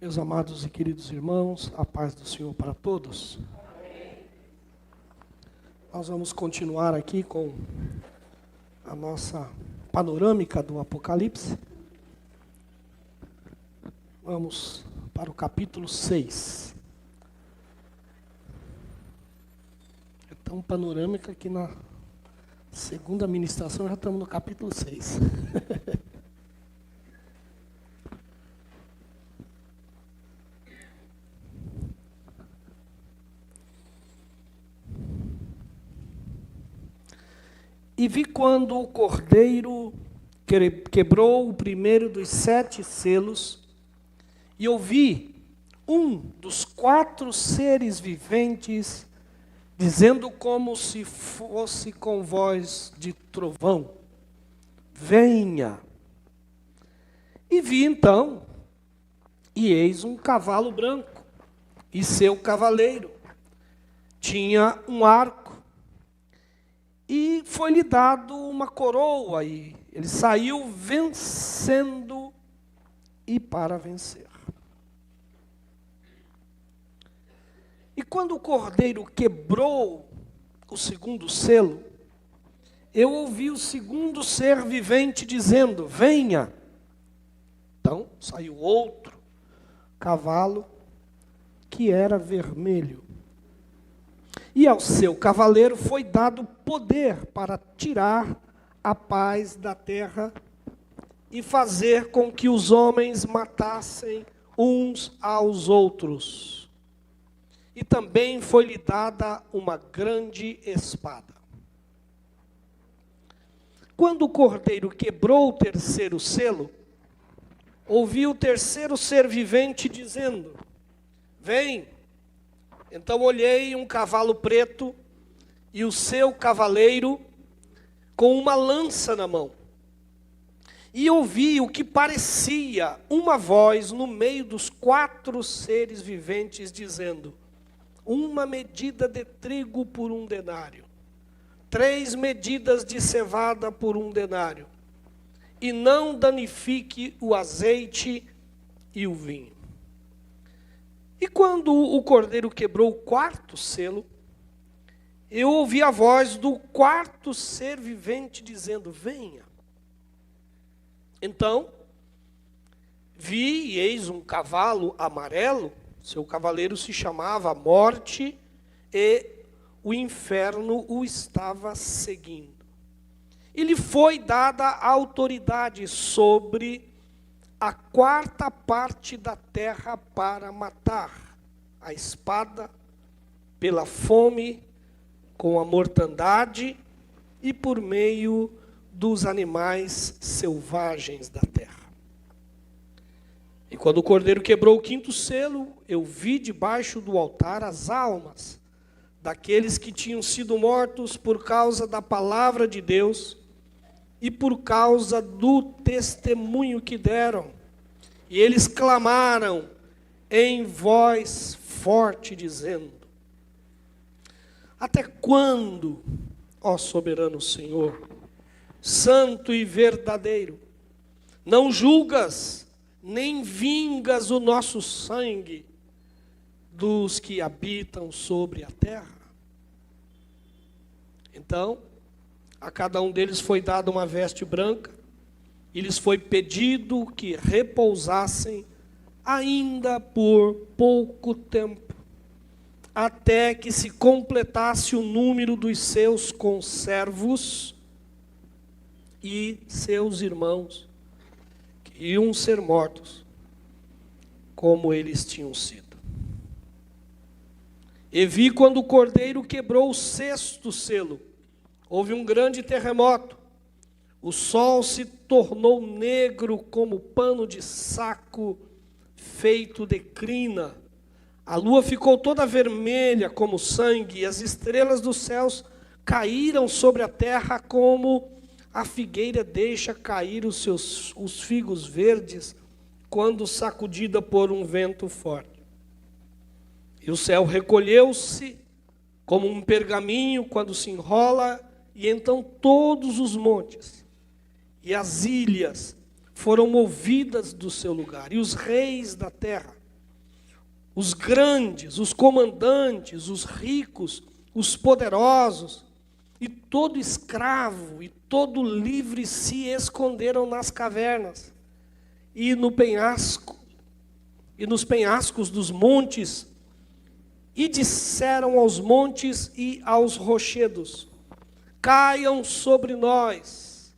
Meus amados e queridos irmãos, a paz do Senhor para todos. Nós vamos continuar aqui com a nossa panorâmica do Apocalipse. Vamos para o capítulo 6. É tão panorâmica que na segunda ministração já estamos no capítulo 6. E vi quando o Cordeiro quebrou o primeiro dos 7 selos, e ouvi um dos 4 seres viventes, dizendo como se fosse com voz de trovão: venha! E vi então, e eis um cavalo branco, e seu cavaleiro tinha um arco, e foi-lhe dado uma coroa, e ele saiu vencendo e para vencer. E quando o Cordeiro quebrou o segundo selo, eu ouvi o segundo ser vivente dizendo: venha. Então saiu outro cavalo que era vermelho. E ao seu cavaleiro foi dado poder para tirar a paz da terra e fazer com que os homens matassem uns aos outros. E também foi-lhe dada uma grande espada. Quando o Cordeiro quebrou o terceiro selo, ouvi o terceiro ser vivente dizendo: vem. Então olhei um cavalo preto e o seu cavaleiro com uma lança na mão. E ouvi o que parecia uma voz no meio dos 4 seres viventes dizendo: uma medida de trigo por 1 denário, 3 medidas de cevada por 1 denário, e não danifique o azeite e o vinho. E quando o Cordeiro quebrou o 4º selo, eu ouvi a voz do 4º ser vivente dizendo: venha. Então, vi e eis um cavalo amarelo, seu cavaleiro se chamava Morte, e o inferno o estava seguindo. E lhe foi dada a autoridade sobre a 4ª parte da terra para matar, a espada, pela fome, com a mortandade e por meio dos animais selvagens da terra. E quando o Cordeiro quebrou o 5º selo, eu vi debaixo do altar as almas daqueles que tinham sido mortos por causa da palavra de Deus e por causa do testemunho que deram. E eles clamaram em voz forte, dizendo: até quando, ó soberano Senhor, santo e verdadeiro, não julgas, nem vingas o nosso sangue dos que habitam sobre a terra? Então, a cada um deles foi dada uma veste branca, e lhes foi pedido que repousassem ainda por pouco tempo, até que se completasse o número dos seus conservos e seus irmãos, que iam ser mortos, como eles tinham sido. E vi quando o Cordeiro quebrou o 6º selo, houve um grande terremoto, o sol se tornou negro como pano de saco feito de crina, a lua ficou toda vermelha como sangue, e as estrelas dos céus caíram sobre a terra como a figueira deixa cair os figos verdes quando sacudida por um vento forte. E o céu recolheu-se como um pergaminho quando se enrola, e então todos os montes e as ilhas foram movidas do seu lugar, e os reis da terra os grandes, os comandantes, os ricos, os poderosos, e todo escravo e todo livre se esconderam nas cavernas e no penhasco, e nos penhascos dos montes, e disseram aos montes e aos rochedos: caiam sobre nós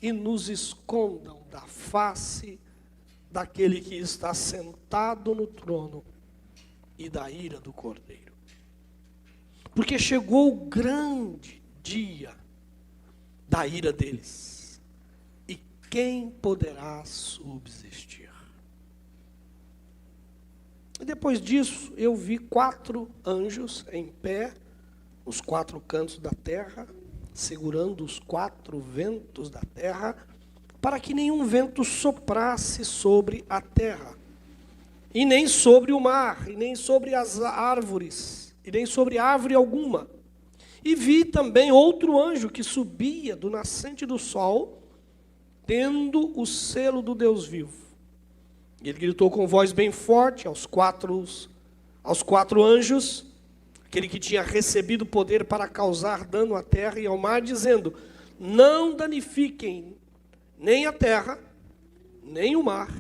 e nos escondam da face daquele que está sentado no trono e da ira do Cordeiro. Porque chegou o grande dia da ira deles, e quem poderá subsistir? E depois disso, eu vi 4 anjos em pé, nos 4 cantos da terra, segurando os 4 ventos da terra, para que nenhum vento soprasse sobre a terra, e nem sobre o mar, e nem sobre as árvores, e nem sobre árvore alguma. E vi também outro anjo que subia do nascente do sol, tendo o selo do Deus vivo. E ele gritou com voz bem forte aos quatro anjos, aquele que tinha recebido poder para causar dano à terra e ao mar, dizendo: não danifiquem nem a terra, nem o mar,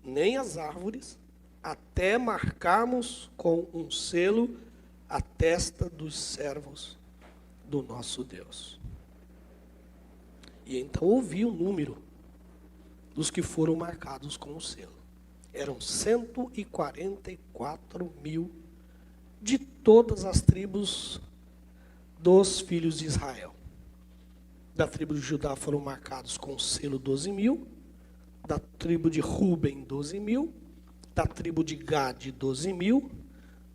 nem as árvores, até marcarmos com um selo a testa dos servos do nosso Deus. E então ouvi o número dos que foram marcados com o selo. Eram 144 mil de todas as tribos dos filhos de Israel. Da tribo de Judá foram marcados com o selo 12 mil, da tribo de Ruben 12 mil, da tribo de Gade 12 mil,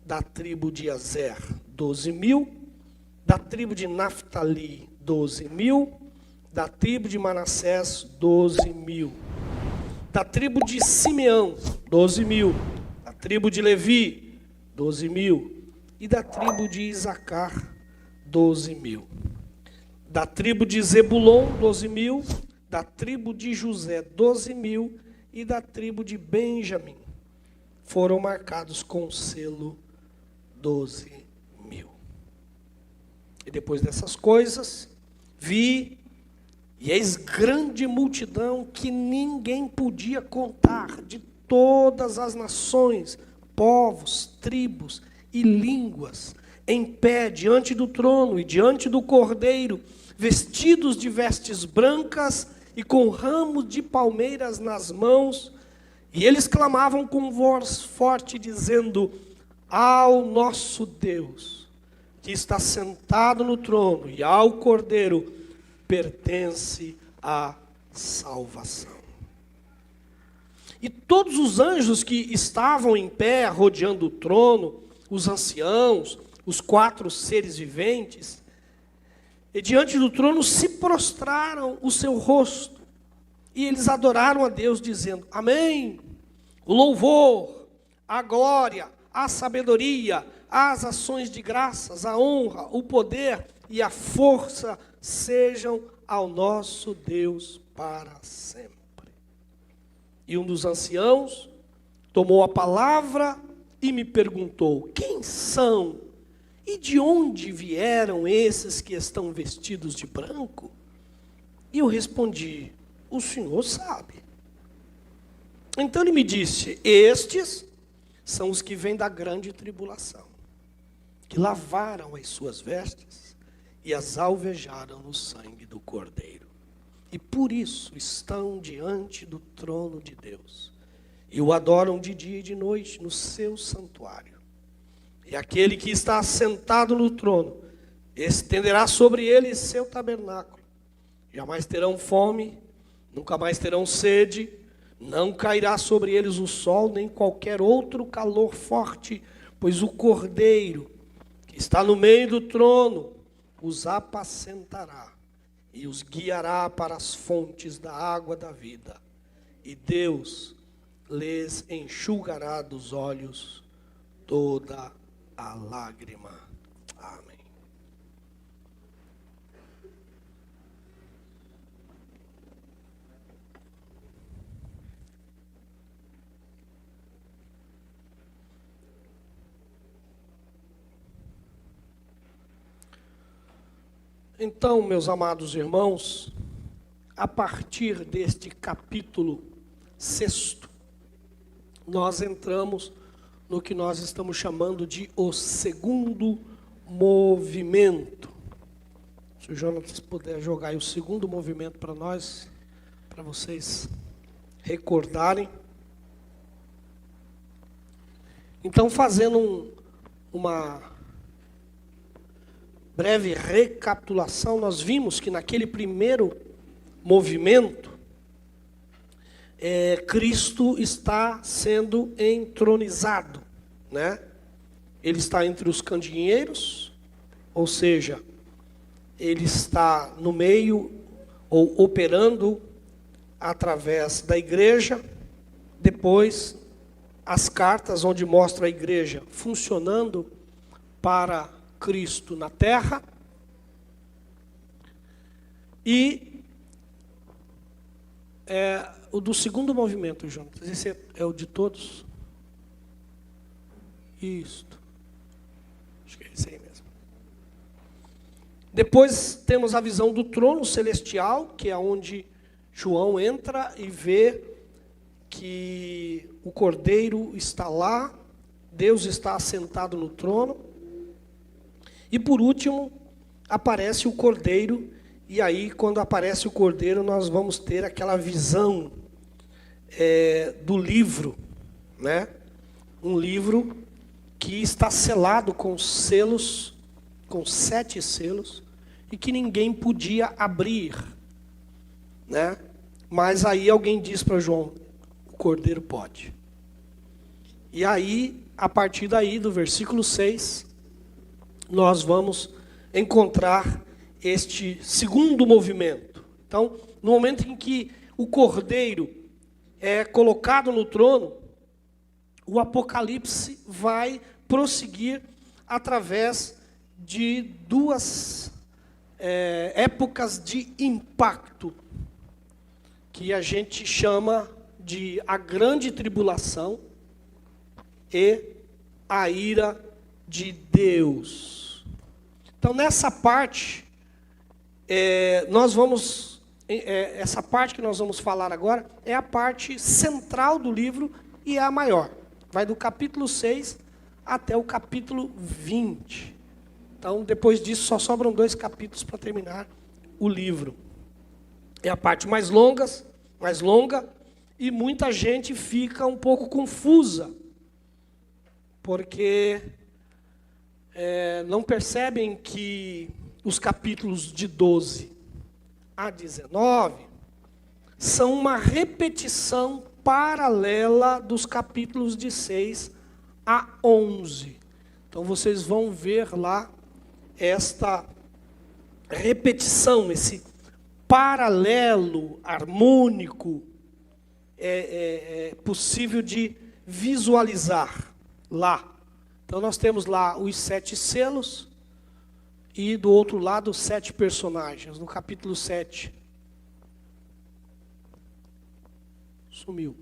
da tribo de Azer 12 mil, da tribo de Naftali 12 mil, da tribo de Manassés 12 mil, da tribo de Simeão 12 mil, da tribo de Levi 12 mil, e da tribo de Isacar 12 mil, da tribo de Zebulon 12 mil, da tribo de José 12 mil, e da tribo de Benjamim foram marcados com o selo 12 mil. E depois dessas coisas, vi, e eis grande multidão que ninguém podia contar, de todas as nações, povos, tribos e línguas, em pé diante do trono e diante do Cordeiro, vestidos de vestes brancas e com ramos de palmeiras nas mãos, e eles clamavam com voz forte, dizendo: ao nosso Deus, que está sentado no trono, e ao Cordeiro, pertence a salvação. E todos os anjos que estavam em pé, rodeando o trono, os anciãos, os 4 seres viventes, e diante do trono se prostraram o seu rosto, e eles adoraram a Deus, dizendo: amém, o louvor, a glória, a sabedoria, as ações de graças, a honra, o poder e a força sejam ao nosso Deus para sempre. E um dos anciãos tomou a palavra e me perguntou: quem são e de onde vieram esses que estão vestidos de branco? E eu respondi: o Senhor sabe. Então ele me disse: estes são os que vêm da grande tribulação, que lavaram as suas vestes e as alvejaram no sangue do Cordeiro. E por isso estão diante do trono de Deus, e o adoram de dia e de noite no seu santuário. E aquele que está assentado no trono estenderá sobre eles seu tabernáculo. Jamais terão fome, nunca mais terão sede, não cairá sobre eles o sol, nem qualquer outro calor forte, pois o Cordeiro, que está no meio do trono, os apacentará e os guiará para as fontes da água da vida. E Deus lhes enxugará dos olhos toda a lágrima. Amém. Então, meus amados irmãos, a partir deste capítulo 6, nós entramos no que nós estamos chamando de o segundo movimento. Se o Jonas puder jogar aí o segundo movimento para nós, para vocês recordarem. Então, fazendo uma breve recapitulação, nós vimos que naquele primeiro movimento, Cristo está sendo entronizado, né? Ele está entre os candeeiros, ou seja, ele está no meio ou operando através da igreja. Depois, as cartas onde mostra a igreja funcionando para Cristo na terra. E o do segundo movimento, Jonas, esse é o de todos? Isto. Acho que é esse aí mesmo. Depois temos a visão do trono celestial, que é onde João entra e vê que o Cordeiro está lá, Deus está assentado no trono. E por último, aparece o Cordeiro, e aí quando aparece o Cordeiro nós vamos ter aquela visão do livro, né? Um livro que está selado com selos, com 7 selos, e que ninguém podia abrir, né? Mas aí alguém diz para João, o Cordeiro pode. E aí, a partir daí, do versículo 6, nós vamos encontrar este segundo movimento. Então, no momento em que o Cordeiro é colocado no trono, o Apocalipse vai prosseguir através de duas épocas de impacto, que a gente chama de a grande tribulação e a ira de Deus. Então, nessa parte, essa parte que nós vamos falar agora é a parte central do livro e é a maior. Vai do capítulo 6 até o capítulo 20. Então, depois disso, só sobram 2 capítulos para terminar o livro. É a parte mais longa, e muita gente fica um pouco confusa, porque não percebem que os capítulos de 12 a 19 são uma repetição paralela dos capítulos de 6 a 11. Então, vocês vão ver lá esta repetição, esse paralelo harmônico, possível de visualizar lá. Então, nós temos lá os 7 selos e, do outro lado, os 7 personagens. No capítulo 7, sumiu.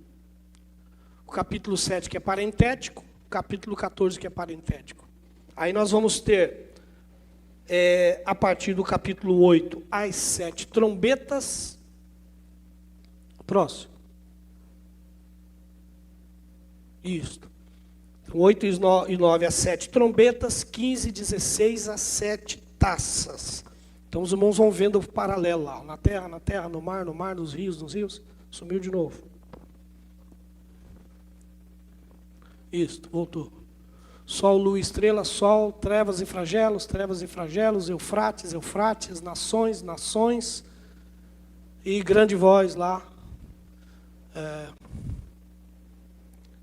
O capítulo 7, que é parentético, o capítulo 14, que é parentético. Aí nós vamos ter, a partir do capítulo 8, as 7 trombetas. Próximo. Isto. 8 e 9 as 7 trombetas, 15 e 16 as 7 taças. Então os irmãos vão vendo o paralelo lá. Na terra, no mar, nos rios. Sumiu de novo. Isto, voltou. Sol, lua, estrela, sol, trevas e flagelos, Eufrates, nações, e grande voz lá,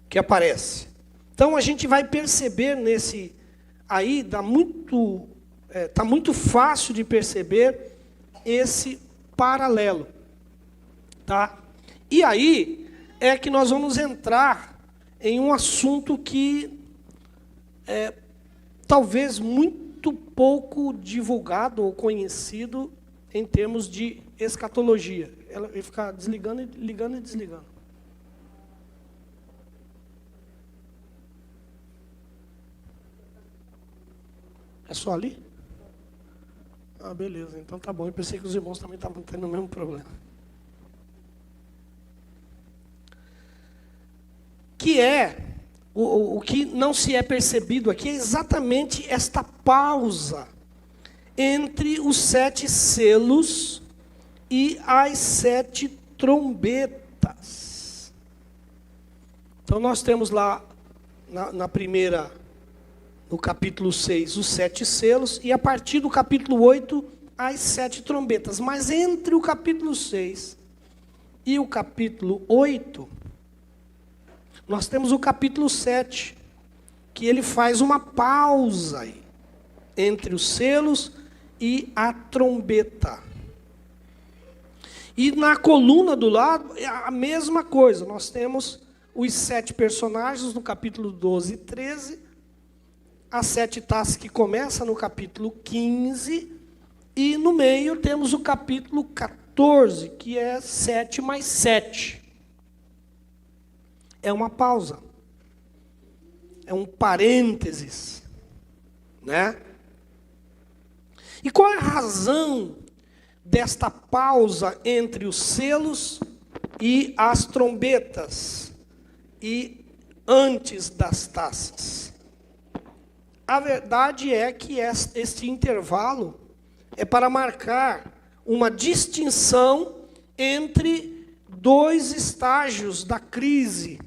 que aparece. Então a gente vai perceber nesse aí, tá muito fácil de perceber esse paralelo, tá? E aí é que nós vamos entrar em um assunto que talvez muito pouco divulgado ou conhecido em termos de escatologia. Ela vai ficar desligando, ligando e desligando. É só ali? Ah, beleza, então tá bom. Eu pensei que os irmãos também estavam tendo o mesmo problema. Que é, o que não se é percebido aqui é exatamente esta pausa entre os 7 selos e as 7 trombetas. Então nós temos lá na primeira, no capítulo 6, os 7 selos, e a partir do capítulo 8, as 7 trombetas. Mas entre o capítulo 6 e o capítulo 8, nós temos o capítulo 7, que ele faz uma pausa aí, entre os selos e a trombeta. E na coluna do lado, é a mesma coisa. Nós temos os 7 personagens no capítulo 12 e 13, as 7 taças que começa no capítulo 15, e no meio temos o capítulo 14, que é 7 mais 7. É uma pausa. É um parênteses, né? E qual é a razão desta pausa entre os selos e as trombetas e antes das taças? A verdade é que este intervalo é para marcar uma distinção entre 2 estágios da crise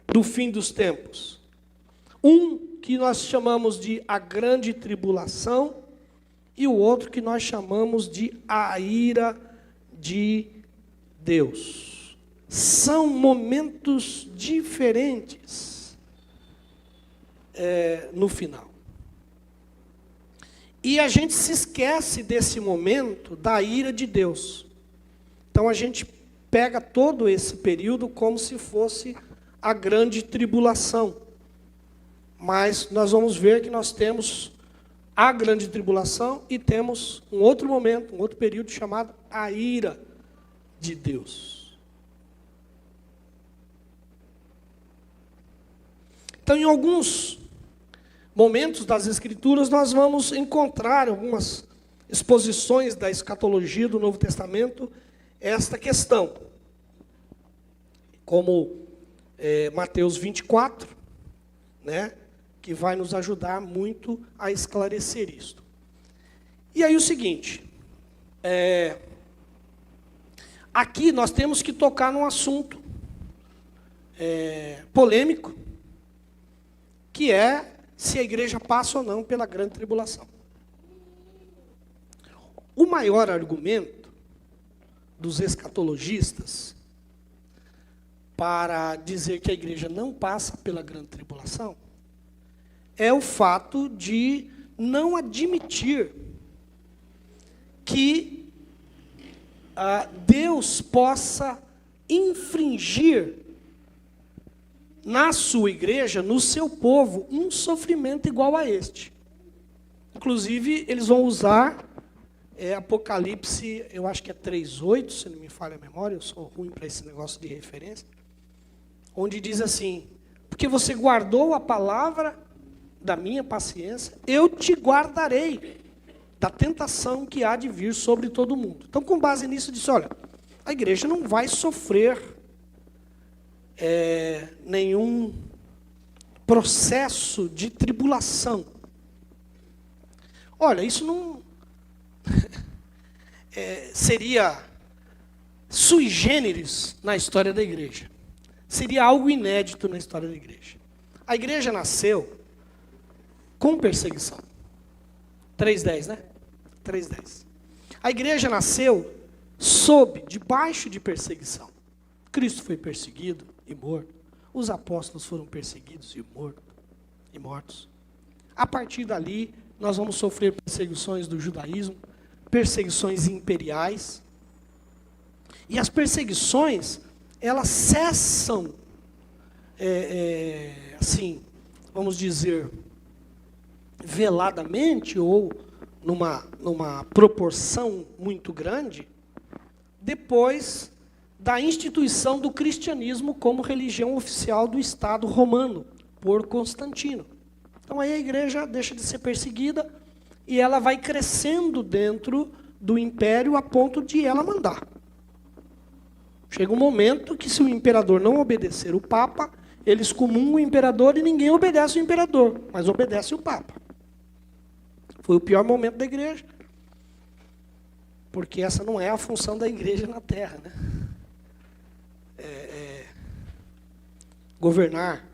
do fim dos tempos. Um que nós chamamos de a grande tribulação e o outro que nós chamamos de a ira de Deus. São momentos diferentes no final. E a gente se esquece desse momento da ira de Deus. Então a gente pega todo esse período como se fosse a grande tribulação. Mas nós vamos ver que nós temos a grande tribulação e temos um outro momento, um outro período chamado a ira de Deus. Então, em alguns momentos das Escrituras, nós vamos encontrar algumas exposições da escatologia do Novo Testamento, esta questão. Como Mateus 24, né? Que vai nos ajudar muito a esclarecer isto. E aí o seguinte, aqui nós temos que tocar num assunto polêmico, que é se a igreja passa ou não pela grande tribulação. O maior argumento dos escatologistas para dizer que a igreja não passa pela grande tribulação é o fato de não admitir que Deus possa infringir na sua igreja, no seu povo, um sofrimento igual a este. Inclusive, eles vão usar Apocalipse, eu acho que é 3:8, se não me falha a memória, eu sou ruim para esse negócio de referência, onde diz assim: porque você guardou a palavra da minha paciência, eu te guardarei da tentação que há de vir sobre todo mundo. Então, com base nisso, disse, olha, a igreja não vai sofrer nenhum processo de tribulação. Olha, isso não seria sui generis na história da igreja. Seria algo inédito na história da igreja. A igreja nasceu com perseguição. 3:10, né? 3:10. A igreja nasceu debaixo de perseguição. Cristo foi perseguido e morto. Os apóstolos foram perseguidos e mortos. A partir dali, nós vamos sofrer perseguições do judaísmo, perseguições imperiais. E as perseguições, elas cessam, assim, vamos dizer, veladamente ou numa proporção muito grande, depois da instituição do cristianismo como religião oficial do Estado romano, por Constantino. Então aí a igreja deixa de ser perseguida e ela vai crescendo dentro do império a ponto de ela mandar. Chega um momento que, se o imperador não obedecer o Papa, eles excomungam o imperador e ninguém obedece o imperador, mas obedece o Papa. Foi o pior momento da igreja, porque essa não é a função da igreja na terra, né? Governar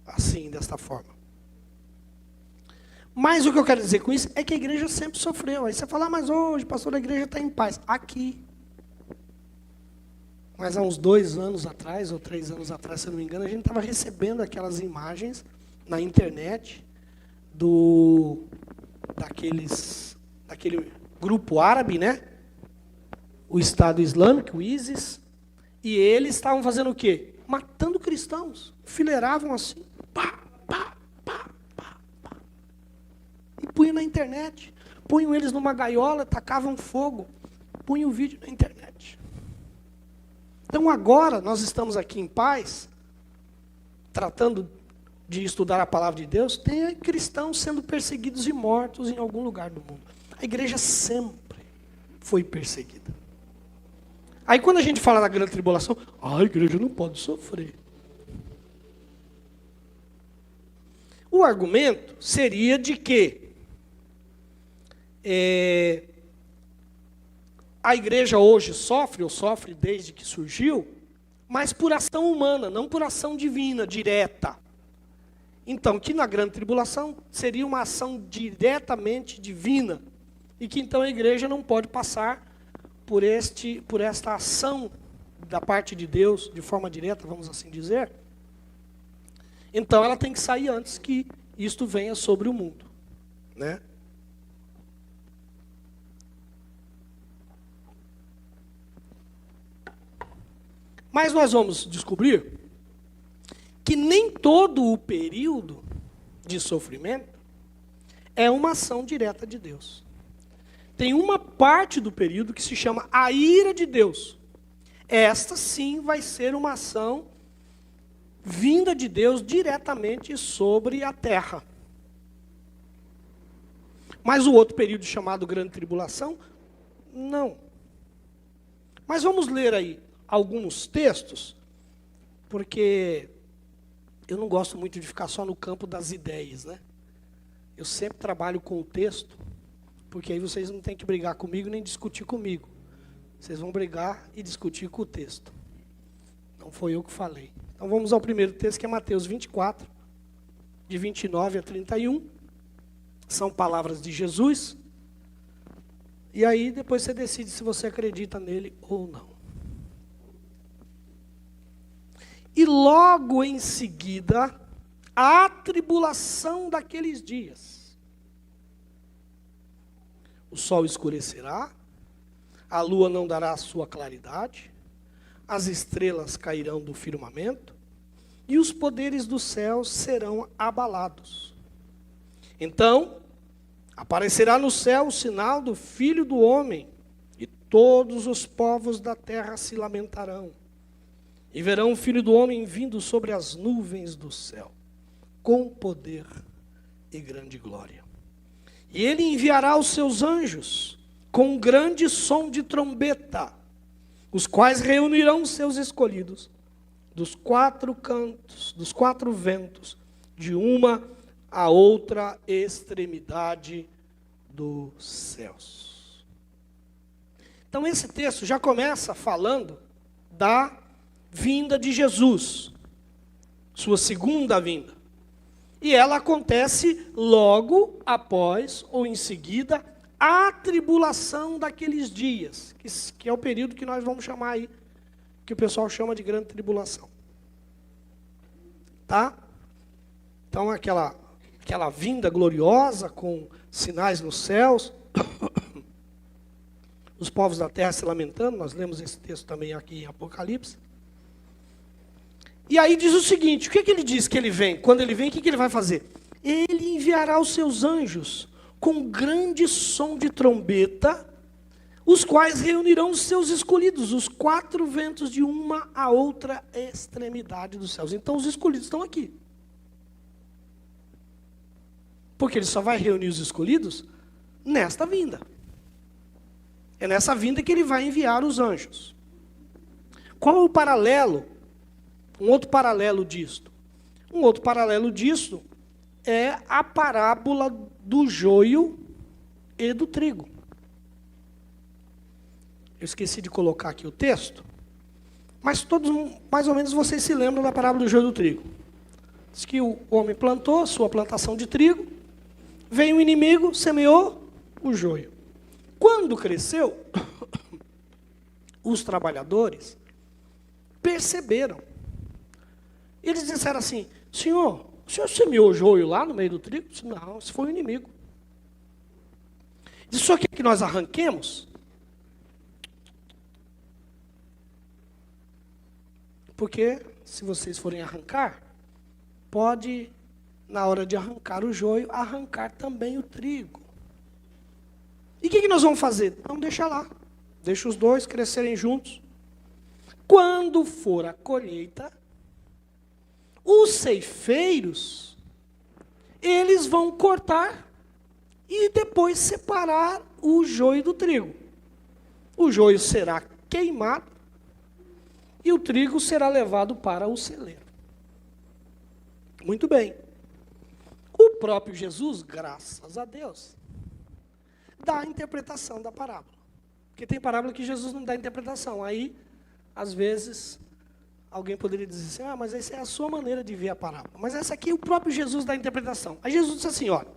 assim, desta forma. Mas o que eu quero dizer com isso é que a igreja sempre sofreu. Aí você fala, mas hoje, pastor, a igreja está em paz. Aqui. Mas há uns 2 anos atrás, ou 3 anos atrás, se eu não me engano, a gente estava recebendo aquelas imagens na internet daquele grupo árabe, né? O Estado Islâmico, o ISIS, e eles estavam fazendo o quê? Matando cristãos. Enfileiravam assim, pá, pá, pá, pá, pá. E punham na internet. Punham eles numa gaiola, tacavam fogo. Punham o vídeo na internet. Então agora nós estamos aqui em paz, tratando de estudar a palavra de Deus, tem cristãos sendo perseguidos e mortos em algum lugar do mundo. A igreja sempre foi perseguida. Aí quando a gente fala da grande tribulação, a igreja não pode sofrer. O argumento seria de que a igreja hoje sofre, ou sofre desde que surgiu, mas por ação humana, não por ação divina, direta. Então, que na grande tribulação seria uma ação diretamente divina, e que então a igreja não pode passar por esta ação da parte de Deus, de forma direta, vamos assim dizer. Então ela tem que sair antes que isto venha sobre o mundo, né? Mas nós vamos descobrir que nem todo o período de sofrimento é uma ação direta de Deus. Tem uma parte do período que se chama a ira de Deus. Esta sim vai ser uma ação vinda de Deus diretamente sobre a terra. Mas o outro período chamado Grande Tribulação, não. Mas vamos ler aí alguns textos, porque eu não gosto muito de ficar só no campo das ideias, né? Eu sempre trabalho com o texto, porque aí vocês não têm que brigar comigo nem discutir comigo. Vocês vão brigar e discutir com o texto. Não foi eu que falei. Então vamos ao primeiro texto, que é Mateus 24, de 29 a 31. São palavras de Jesus. E aí depois você decide se você acredita nele ou não. E logo em seguida, a tribulação daqueles dias. O sol escurecerá, a lua não dará a sua claridade, as estrelas cairão do firmamento, e os poderes dos céus serão abalados. Então, aparecerá no céu o sinal do Filho do Homem, e todos os povos da terra se lamentarão. E verão o Filho do Homem vindo sobre as nuvens do céu, com poder e grande glória. E ele enviará os seus anjos, com um grande som de trombeta, os quais reunirão os seus escolhidos, dos 4 cantos, dos 4 ventos, de uma a outra extremidade dos céus. Então esse texto já começa falando da vinda de Jesus, sua segunda vinda. E ela acontece logo após ou em seguida a tribulação daqueles dias, que é o período que nós vamos chamar aí, que o pessoal chama de grande tribulação. Tá? Então aquela vinda gloriosa com sinais nos céus, os povos da terra se lamentando, nós lemos esse texto também aqui em Apocalipse. E aí diz o seguinte, o que ele diz que ele vem? Quando ele vem, o que ele vai fazer? Ele enviará os seus anjos com grande som de trombeta, os quais reunirão os seus escolhidos, os 4 ventos de uma a outra extremidade dos céus. Então os escolhidos estão aqui. Porque ele só vai reunir os escolhidos nesta vinda. É nessa vinda que ele vai enviar os anjos. Qual o paralelo? Um outro paralelo disto. Um outro paralelo disto é a parábola do joio e do trigo. Eu esqueci de colocar aqui o texto, mas todos, mais ou menos, vocês se lembram da parábola do joio e do trigo. Diz que o homem plantou sua plantação de trigo, veio o inimigo, semeou o joio. Quando cresceu, os trabalhadores perceberam. Eles disseram assim: Senhor, o senhor semeou o joio lá no meio do trigo? Eu disse: não, esse foi o inimigo. Diz: o senhor quer que nós arranquemos? Porque se vocês forem arrancar, pode, na hora de arrancar o joio, arrancar também o trigo. E o que nós vamos fazer? Não, deixa lá. Deixa os dois crescerem juntos. Quando for a colheita, os ceifeiros, eles vão cortar e depois separar o joio do trigo. O joio será queimado e o trigo será levado para o celeiro. Muito bem. O próprio Jesus, graças a Deus, dá a interpretação da parábola. Porque tem parábola que Jesus não dá interpretação. Aí, às vezes, alguém poderia dizer assim: mas essa é a sua maneira de ver a parábola. Mas essa aqui o próprio Jesus dá a interpretação. Aí Jesus disse assim, olha,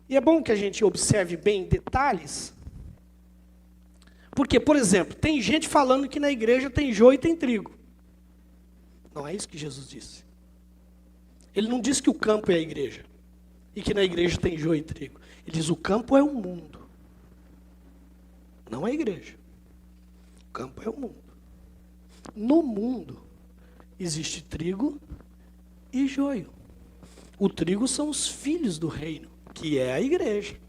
e é bom que a gente observe bem detalhes, porque, por exemplo, tem gente falando que na igreja tem joio e tem trigo. Não é isso que Jesus disse. Ele não disse que o campo é a igreja, e que na igreja tem joio e trigo. Ele diz: o campo é o mundo, não a igreja. O campo é o mundo. No mundo existe trigo e joio. O trigo são os filhos do reino, que é a igreja.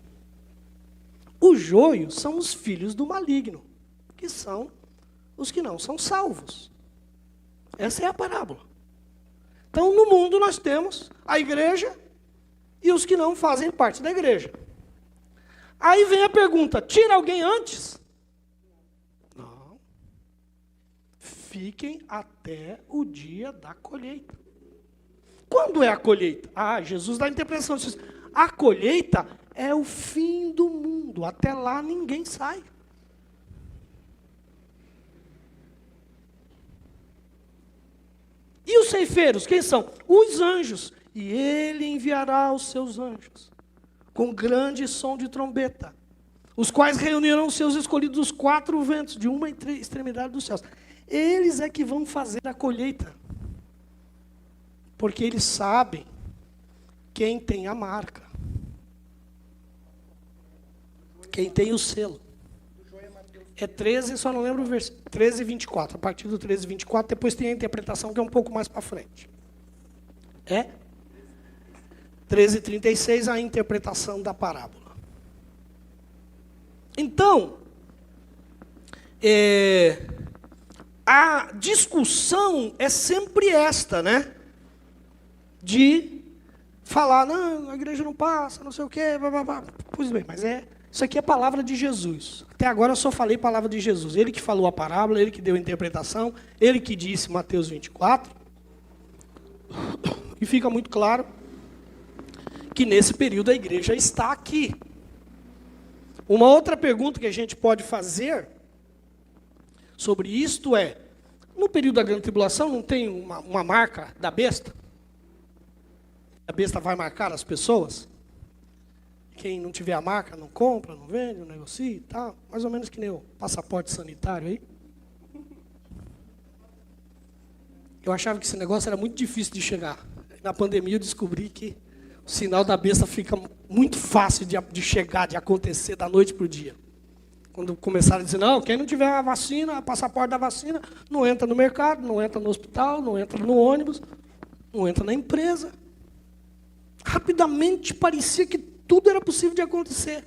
O joio são os filhos do maligno, que são os que não são salvos. Essa é a parábola. Então, no mundo nós temos a igreja e os que não fazem parte da igreja. Aí vem a pergunta: tira alguém antes? Não. Fiquem até o dia da colheita. Quando é a colheita? Jesus dá a interpretação. Diz: a colheita é o fim do mundo. Até lá ninguém sai. E os ceifeiros, quem são? Os anjos. E ele enviará os seus anjos, com grande som de trombeta, os quais reunirão os seus escolhidos dos quatro ventos, de uma extremidade dos céus. Eles é que vão fazer a colheita. Porque eles sabem quem tem a marca. Quem tem o selo. É 13, só não lembro o versículo. 13 e 24. A partir do 13 e 24, depois tem a interpretação que é um pouco mais para frente. 13 e 36, a interpretação da parábola. Então, a discussão é sempre esta, né? De falar: não, a igreja não passa, não sei o quê, blá, blá, blá. Pois bem, mas isso aqui é palavra de Jesus. Até agora eu só falei palavra de Jesus. Ele que falou a parábola, ele que deu a interpretação, ele que disse Mateus 24. E fica muito claro que nesse período a igreja está aqui. Uma outra pergunta que a gente pode fazer sobre isto é: no período da grande tribulação não tem uma marca da besta? A besta vai marcar as pessoas? Quem não tiver a marca não compra, não vende, não negocia e tal. Mais ou menos que nem o passaporte sanitário aí. Eu achava que esse negócio era muito difícil de chegar. Na pandemia eu descobri que o sinal da besta fica muito fácil de chegar, de acontecer da noite para o dia. Quando começaram a dizer: não, quem não tiver a vacina, passaporte da vacina, não entra no mercado, não entra no hospital, não entra no ônibus, não entra na empresa. Rapidamente parecia que tudo era possível de acontecer.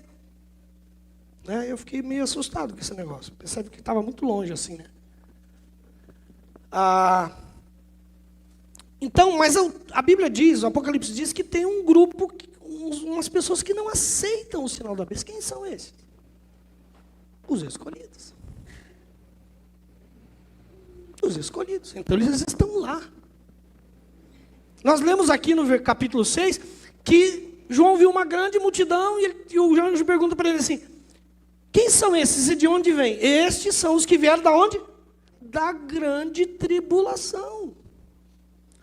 Eu fiquei meio assustado com esse negócio. Percebe que estava muito longe assim, né? Então, mas a Bíblia diz, o Apocalipse diz que tem um grupo, umas pessoas que não aceitam o sinal da besta. Quem são esses? Os escolhidos. Os escolhidos. Então eles estão lá. Nós lemos aqui no capítulo 6 que João viu uma grande multidão e o anjo pergunta para ele assim: quem são esses e de onde vêm? Estes são os que vieram da onde? Da grande tribulação.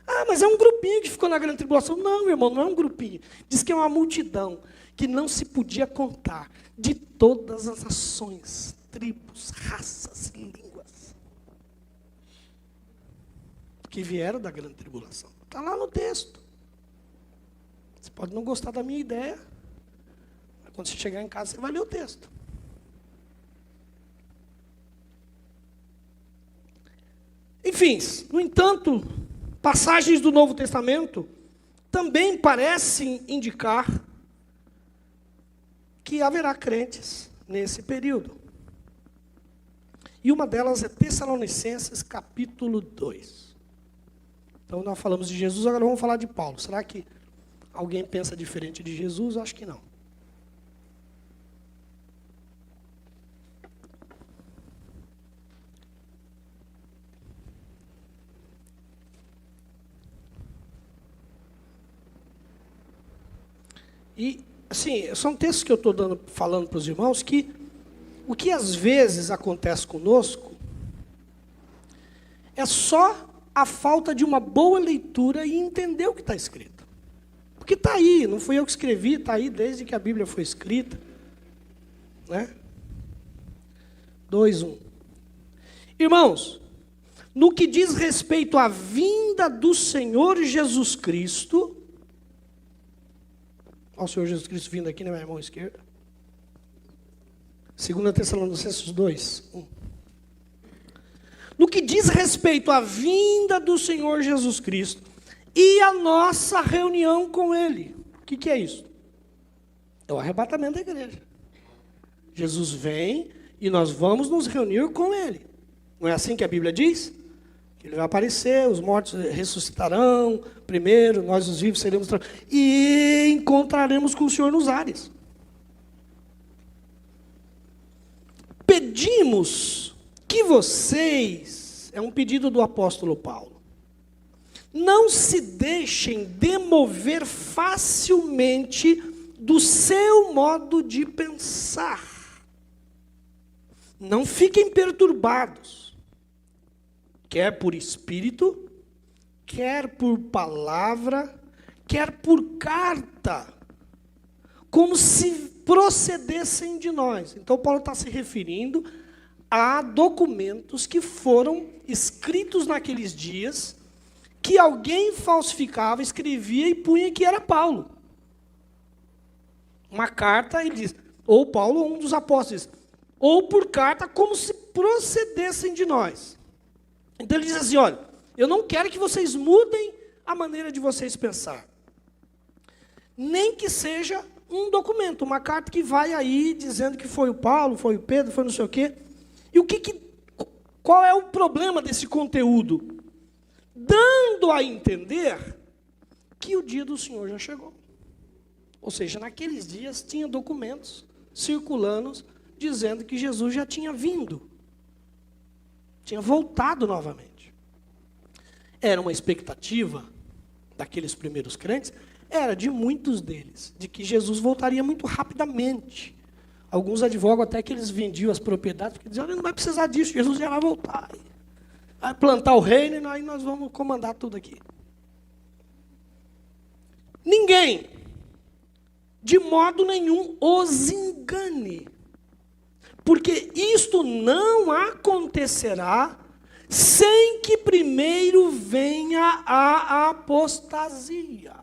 Ah, mas é um grupinho que ficou na grande tribulação. Não, meu irmão, não é um grupinho. Diz que é uma multidão que não se podia contar, de todas as nações, tribos, raças e línguas, que vieram da grande tribulação. Está lá no texto. Você pode não gostar da minha ideia, mas quando você chegar em casa, você vai ler o texto. Enfim, no entanto, passagens do Novo Testamento também parecem indicar que haverá crentes nesse período. E uma delas é Tessalonicenses, capítulo 2. Então, nós falamos de Jesus, agora vamos falar de Paulo. Será que alguém pensa diferente de Jesus? Acho que não. E, assim, são textos que eu estou falando para os irmãos que o que às vezes acontece conosco é só a falta de uma boa leitura e entender o que está escrito. Porque está aí, não fui eu que escrevi, está aí desde que a Bíblia foi escrita. Né? 2:1. Irmãos, no que diz respeito à vinda do Senhor Jesus Cristo, olha o Senhor Jesus Cristo vindo aqui na minha mão esquerda. 2 Tessalonicenses 2:1. No que diz respeito à vinda do Senhor Jesus Cristo e a nossa reunião com Ele. O que é isso? É o arrebatamento da igreja. Jesus vem e nós vamos nos reunir com Ele. Não é assim que a Bíblia diz? Que Ele vai aparecer, os mortos ressuscitarão primeiro, nós os vivos seremos e encontraremos com o Senhor nos ares. Pedimos que vocês, é um pedido do apóstolo Paulo, não se deixem demover facilmente do seu modo de pensar. Não fiquem perturbados, quer por espírito, quer por palavra, quer por carta, como se procedessem de nós. Então, Paulo está se referindo a documentos que foram escritos naqueles dias, que alguém falsificava, escrevia e punha que era Paulo. Uma carta, ele diz, ou Paulo, ou um dos apóstolos, ou por carta, como se procedessem de nós. Então ele diz assim, olha, eu não quero que vocês mudem a maneira de vocês pensar. Nem que seja um documento, uma carta que vai aí dizendo que foi o Paulo, foi o Pedro, foi não sei o quê. E qual é o problema desse conteúdo? Dando a entender que o dia do Senhor já chegou. Ou seja, naqueles dias tinha documentos circulando dizendo que Jesus já tinha vindo. Tinha voltado novamente. Era uma expectativa daqueles primeiros crentes, era de muitos deles, de que Jesus voltaria muito rapidamente. Alguns advogam até que eles vendiam as propriedades, porque diziam, não vai precisar disso, Jesus já vai voltar. Vai plantar o reino e aí nós vamos comandar tudo aqui. Ninguém, de modo nenhum, os engane. Porque isto não acontecerá sem que primeiro venha a apostasia.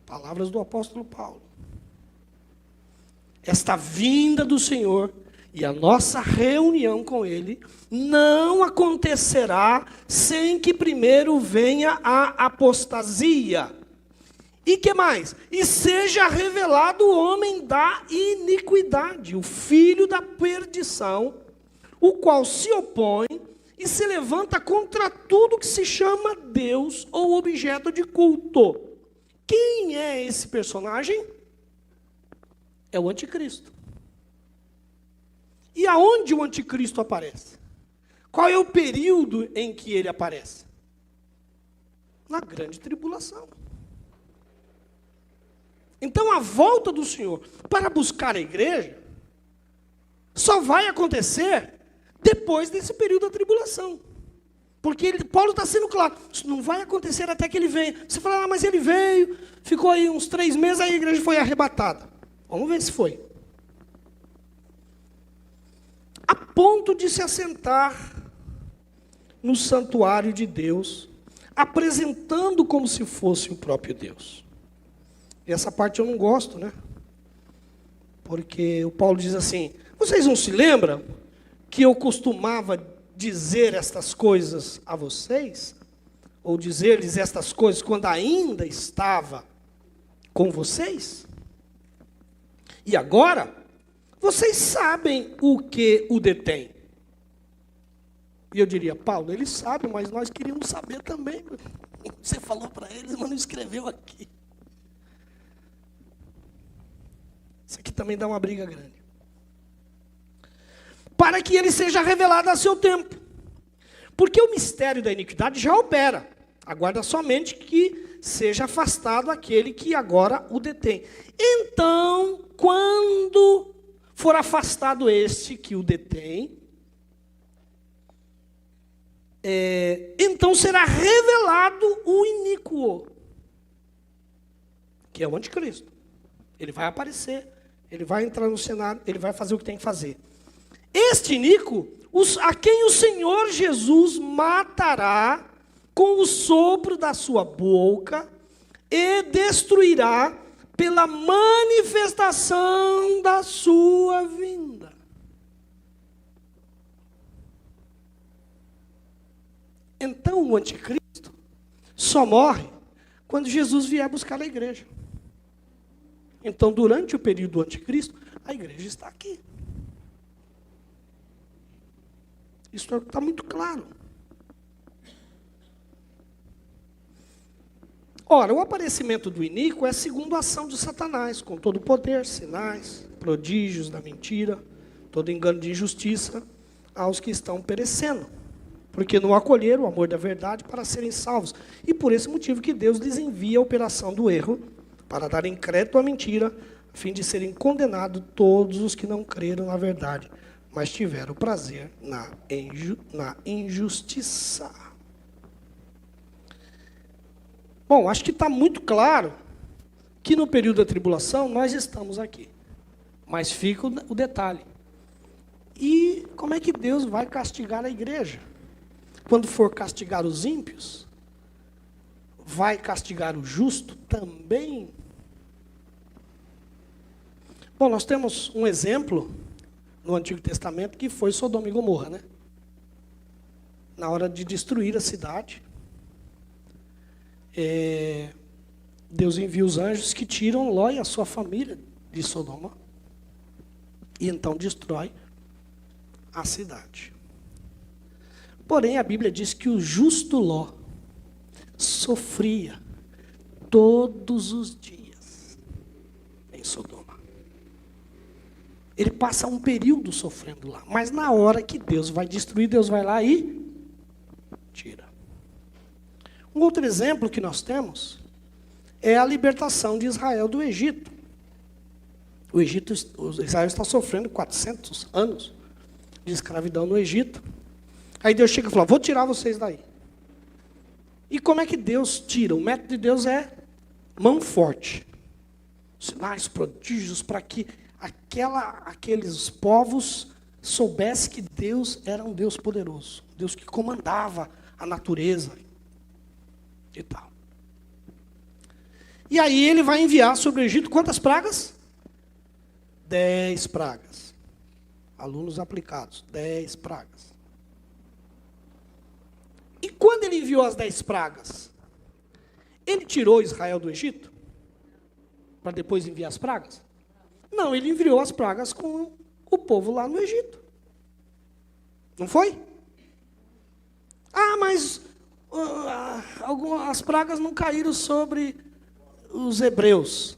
Palavras do apóstolo Paulo. Esta vinda do Senhor e a nossa reunião com Ele não acontecerá sem que primeiro venha a apostasia. E que mais? E seja revelado o homem da iniquidade, o filho da perdição, o qual se opõe e se levanta contra tudo que se chama Deus ou objeto de culto, Quem é esse personagem? É o anticristo. E aonde o anticristo aparece? Qual é o período em que ele aparece? Na grande tribulação. Então a volta do Senhor para buscar a igreja só vai acontecer depois desse período da tribulação. Porque Paulo está sendo claro, isso não vai acontecer até que ele venha. Você fala, mas ele veio, ficou aí uns 3 meses, aí a igreja foi arrebatada. Vamos ver se foi. A ponto de se assentar no santuário de Deus, apresentando como se fosse o próprio Deus. E essa parte eu não gosto, né? Porque o Paulo diz assim, vocês não se lembram que eu costumava dizer estas coisas a vocês? Ou dizer-lhes estas coisas quando ainda estava com vocês? E agora, vocês sabem o que o detém. E eu diria, Paulo, eles sabem, mas nós queríamos saber também. Você falou para eles, mas não escreveu aqui. Isso aqui também dá uma briga grande. Para que ele seja revelado a seu tempo. Porque o mistério da iniquidade já opera. Aguarda somente que seja afastado aquele que agora o detém. Então, quando for afastado este que o detém, então será revelado o iníquo, que é o anticristo. Ele vai aparecer, ele vai entrar no cenário, ele vai fazer o que tem que fazer. Este iníquo, a quem o Senhor Jesus matará com o sopro da sua boca e destruirá pela manifestação da sua vinda. Então o anticristo só morre quando Jesus vier buscar a igreja. Então, durante o período do anticristo, a igreja está aqui. Isso está muito claro. Ora, o aparecimento do iníquo é segundo a ação de Satanás, com todo o poder, sinais, prodígios da mentira, todo engano de injustiça aos que estão perecendo, porque não acolheram o amor da verdade para serem salvos. E por esse motivo que Deus lhes envia a operação do erro, para darem crédito à mentira, a fim de serem condenados todos os que não creram na verdade, mas tiveram prazer na injustiça. Bom, acho que está muito claro que no período da tribulação nós estamos aqui. Mas fica o detalhe. E como é que Deus vai castigar a igreja? Quando for castigar os ímpios, vai castigar o justo também? Bom, nós temos um exemplo no Antigo Testamento que foi Sodoma e Gomorra, né? Na hora de destruir a cidade, Deus envia os anjos que tiram Ló e a sua família de Sodoma e então destrói a cidade. Porém, a Bíblia diz que o justo Ló sofria todos os dias em Sodoma. Ele passa um período sofrendo lá, mas na hora que Deus vai destruir, Deus vai lá e tira. Um outro exemplo que nós temos é a libertação de Israel do Egito. Israel está sofrendo 400 anos de escravidão no Egito. Aí Deus chega e fala, vou tirar vocês daí. E como é que Deus tira? O método de Deus é mão forte. Sinais, prodígios, para que aqueles povos soubessem que Deus era um Deus poderoso. Deus que comandava a natureza e tal. E aí ele vai enviar sobre o Egito quantas pragas? 10 pragas. Alunos aplicados, 10 pragas. E quando ele enviou as 10 pragas, ele tirou Israel do Egito? Para depois enviar as pragas? Não, ele enviou as pragas com o povo lá no Egito. Não foi? Ah, mas as pragas não caíram sobre os hebreus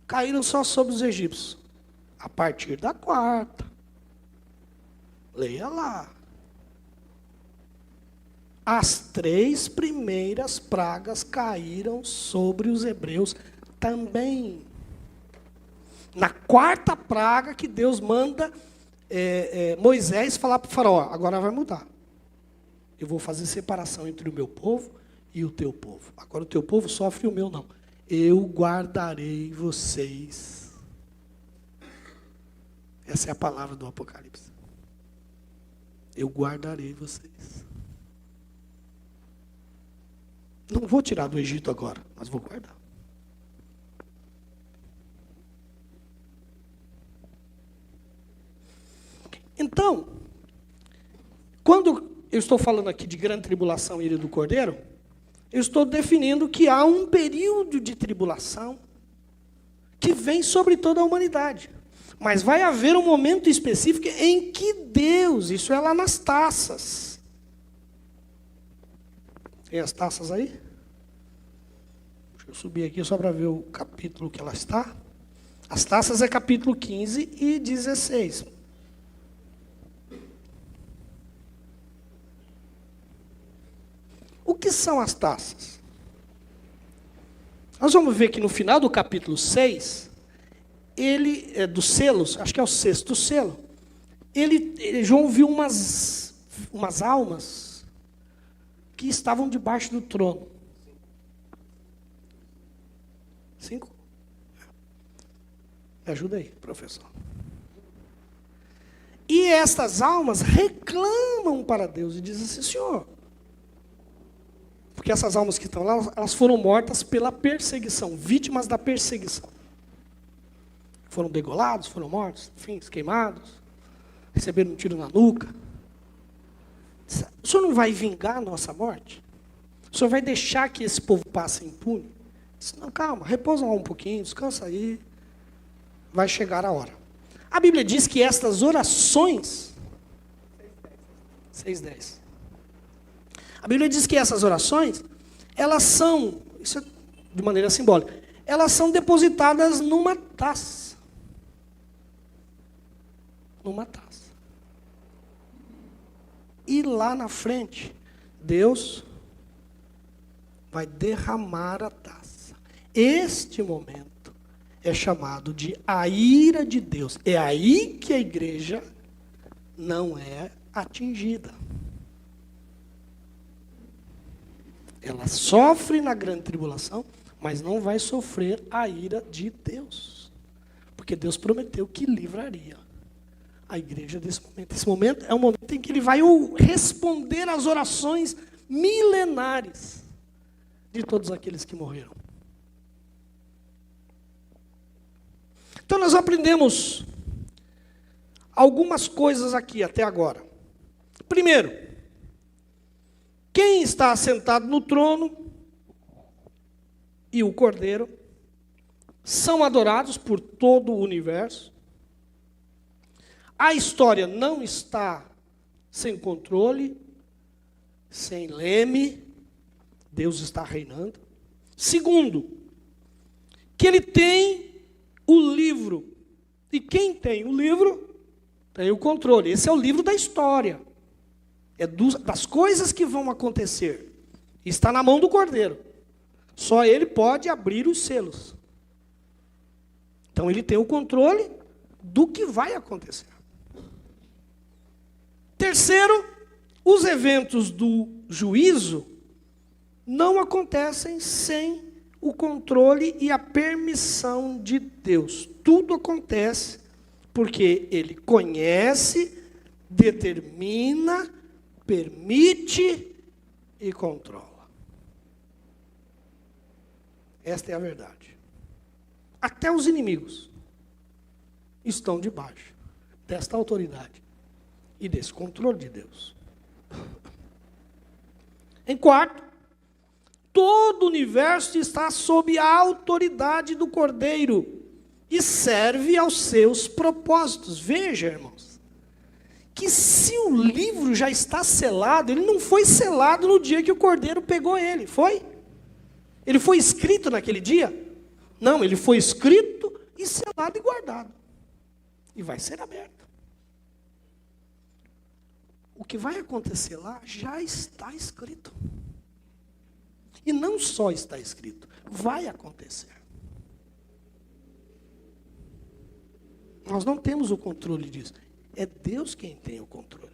caíram só sobre os egípcios? A partir da quarta. Leia lá. As 3 primeiras pragas caíram sobre os hebreus também. Na quarta praga que Deus manda Moisés falar para o faraó, agora vai mudar. Eu vou fazer separação entre o meu povo e o teu povo. Agora o teu povo sofre e o meu não. Eu guardarei vocês. Essa é a palavra do Apocalipse. Eu guardarei vocês. Não vou tirar do Egito agora, mas vou guardar. Então, quando eu estou falando aqui de grande tribulação e ira do Cordeiro, eu estou definindo que há um período de tribulação que vem sobre toda a humanidade. Mas vai haver um momento específico em que Deus, isso é lá nas taças. Tem as taças aí? Deixa eu subir aqui só para ver o capítulo que ela está. As taças é capítulo 15 e 16. O que são as taças? Nós vamos ver que no final do capítulo 6, dos selos, acho que é o 6º selo, João viu umas almas que estavam debaixo do trono. 5? Me ajuda aí, professor. E estas almas reclamam para Deus e dizem assim, Senhor, porque essas almas que estão lá, elas foram mortas pela perseguição, vítimas da perseguição. Foram degolados, foram mortos, enfim, queimados, receberam um tiro na nuca. O Senhor não vai vingar a nossa morte? O Senhor vai deixar que esse povo passe impune? Disse, não, calma, repousa lá um pouquinho, descansa aí. Vai chegar a hora. A Bíblia diz que estas orações... 6:10. A Bíblia diz que essas orações, elas são, isso é de maneira simbólica, elas são depositadas numa taça. Numa taça. E lá na frente, Deus vai derramar a taça. Este momento é chamado de a ira de Deus. É aí que a igreja não é atingida. Ela sofre na grande tribulação, mas não vai sofrer a ira de Deus. Porque Deus prometeu que livraria a igreja desse momento. Esse momento é um momento em que ele vai responder às orações milenares de todos aqueles que morreram. Então nós aprendemos algumas coisas aqui até agora. Primeiro, quem está assentado no trono e o Cordeiro são adorados por todo o universo. A história não está sem controle, sem leme. Deus está reinando. Segundo, que ele tem o livro. E quem tem o livro, tem o controle. Esse é o livro da história. É das coisas que vão acontecer. Está na mão do Cordeiro. Só ele pode abrir os selos. Então ele tem o controle do que vai acontecer. Terceiro, os eventos do juízo não acontecem sem o controle e a permissão de Deus. Tudo acontece porque ele conhece, determina, permite e controla. Esta é a verdade. Até os inimigos estão debaixo desta autoridade e desse controle de Deus. Em quarto, todo o universo está sob a autoridade do Cordeiro e serve aos seus propósitos. Veja, irmãos, que se o livro já está selado, ele não foi selado no dia que o Cordeiro pegou ele, foi? Ele foi escrito naquele dia? Não, ele foi escrito e selado e guardado. E vai ser aberto. O que vai acontecer lá já está escrito. E não só está escrito, vai acontecer. Nós não temos o controle disso. É Deus quem tem o controle.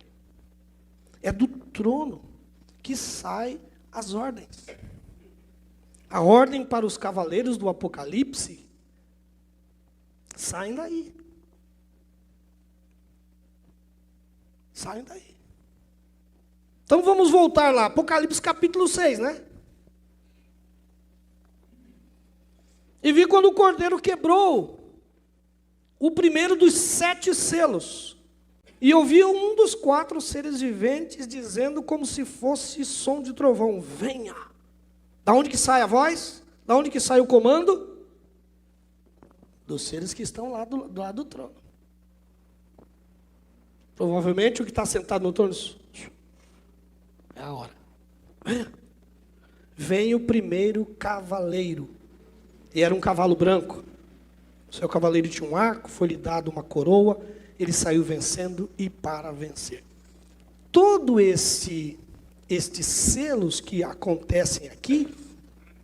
É do trono que saem as ordens. A ordem para os cavaleiros do Apocalipse saem daí. Saem daí. Então vamos voltar lá. Apocalipse capítulo 6, né? E vi quando o Cordeiro quebrou o primeiro dos 7 selos. E ouvi um dos 4 seres viventes dizendo como se fosse som de trovão: venha. Da onde que sai a voz? Da onde que sai o comando? Dos seres que estão lá do lado do trono. Provavelmente o que está sentado no trono é a hora. Venha. Vem o primeiro cavaleiro. E era um cavalo branco. O seu cavaleiro tinha um arco, foi-lhe dado uma coroa, ele saiu vencendo e para vencer. Todo estes selos que acontecem aqui,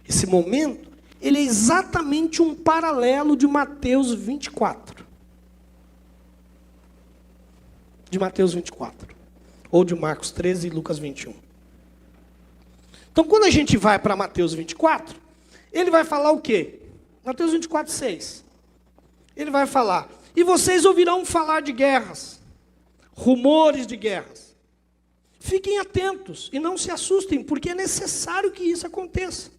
esse momento, ele é exatamente um paralelo de Mateus 24. De Mateus 24. Ou de Marcos 13 e Lucas 21. Então, quando a gente vai para Mateus 24, ele vai falar o quê? Mateus 24, 6. Ele vai falar: e vocês ouvirão falar de guerras, rumores de guerras. Fiquem atentos e não se assustem, porque é necessário que isso aconteça.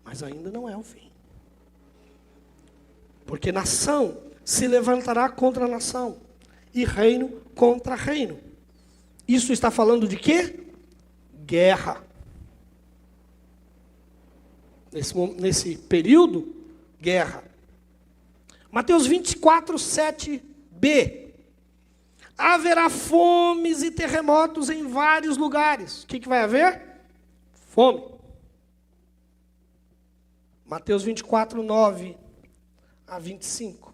Mas ainda não é o fim. Porque nação se levantará contra nação, e reino contra reino. Isso está falando de quê? Guerra. Nesse período, guerra. Mateus 24, 7b. Haverá fomes e terremotos em vários lugares. O que vai haver? Fome. Mateus 24, 9 a 25.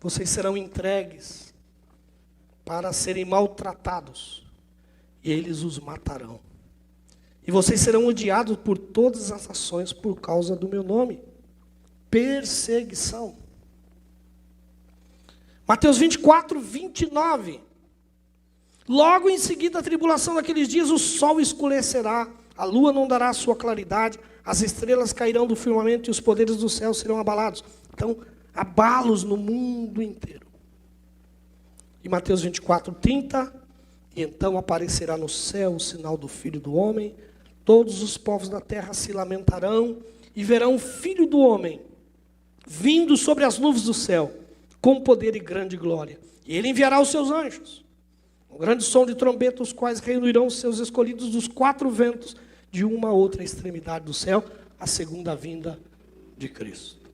Vocês serão entregues para serem maltratados, e eles os matarão. E vocês serão odiados por todas as nações por causa do meu nome. Perseguição. Mateus 24, 29. Logo em seguida a tribulação daqueles dias, o sol escurecerá, a lua não dará a sua claridade, as estrelas cairão do firmamento e os poderes do céu serão abalados. Então, abalos no mundo inteiro. E Mateus 24, 30. E então aparecerá no céu o sinal do Filho do Homem. Todos os povos da terra se lamentarão e verão o Filho do Homem vindo sobre as nuvens do céu, com poder e grande glória. E ele enviará os seus anjos, um grande som de trombeta, os quais reunirão os seus escolhidos dos 4 ventos, de uma a outra extremidade do céu, a segunda vinda de Cristo.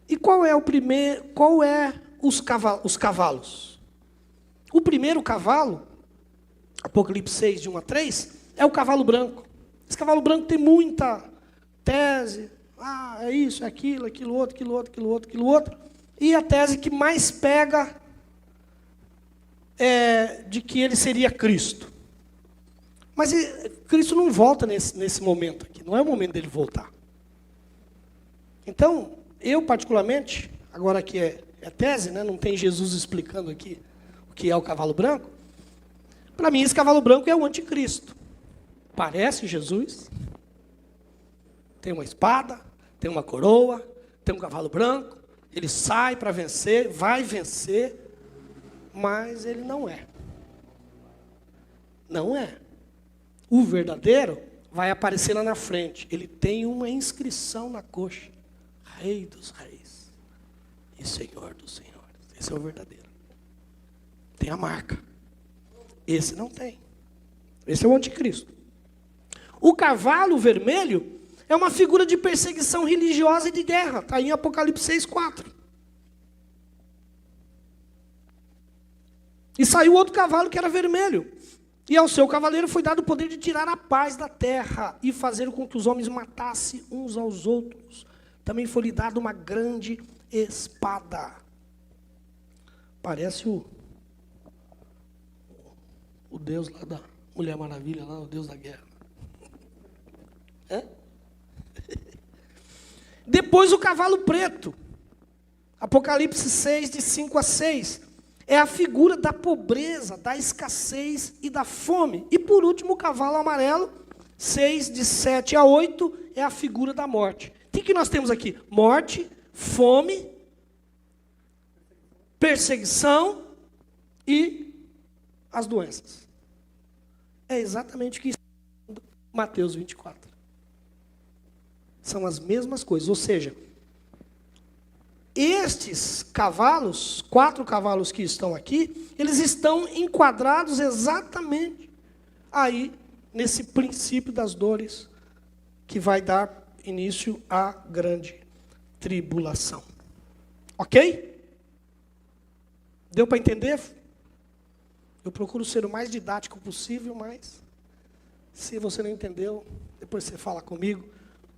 E qual é os cavalos? O primeiro cavalo, Apocalipse 6, de 1 a 3, é o cavalo branco. Esse cavalo branco tem muita tese. É isso, é aquilo, aquilo outro, aquilo outro, aquilo outro, aquilo outro. E a tese que mais pega é de que ele seria Cristo. Mas Cristo não volta nesse momento aqui. Não é o momento dele voltar. Então, eu particularmente, agora aqui é tese, né? Não tem Jesus explicando aqui o que é o cavalo branco. Para mim, esse cavalo branco é o anticristo. Parece Jesus. Tem uma espada, tem uma coroa, tem um cavalo branco. Ele sai para vencer, vai vencer, mas ele não é. Não é. O verdadeiro vai aparecer lá na frente. Ele tem uma inscrição na coxa: Rei dos Reis e Senhor dos Senhores. Esse é o verdadeiro. Tem a marca. Esse não tem. Esse é o anticristo. O cavalo vermelho é uma figura de perseguição religiosa e de guerra. Está em Apocalipse 6, 4. E saiu outro cavalo que era vermelho. E ao seu cavaleiro foi dado o poder de tirar a paz da terra e fazer com que os homens matassem uns aos outros. Também foi-lhe dado uma grande espada. Parece o Deus lá da Mulher Maravilha, lá, o Deus da guerra. É? Depois o cavalo preto. Apocalipse 6, de 5 a 6. É a figura da pobreza, da escassez e da fome. E por último, o cavalo amarelo, 6, de 7 a 8, é a figura da morte. O que nós temos aqui? Morte, fome, perseguição e as doenças. É exatamente o que está em Mateus 24. São as mesmas coisas, ou seja, estes cavalos, 4 cavalos que estão aqui, eles estão enquadrados exatamente aí, nesse princípio das dores, que vai dar início à grande tribulação. Ok? Deu para entender? Eu procuro ser o mais didático possível, mas se você não entendeu, depois você fala comigo.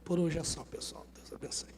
Por hoje é só, pessoal. Deus abençoe.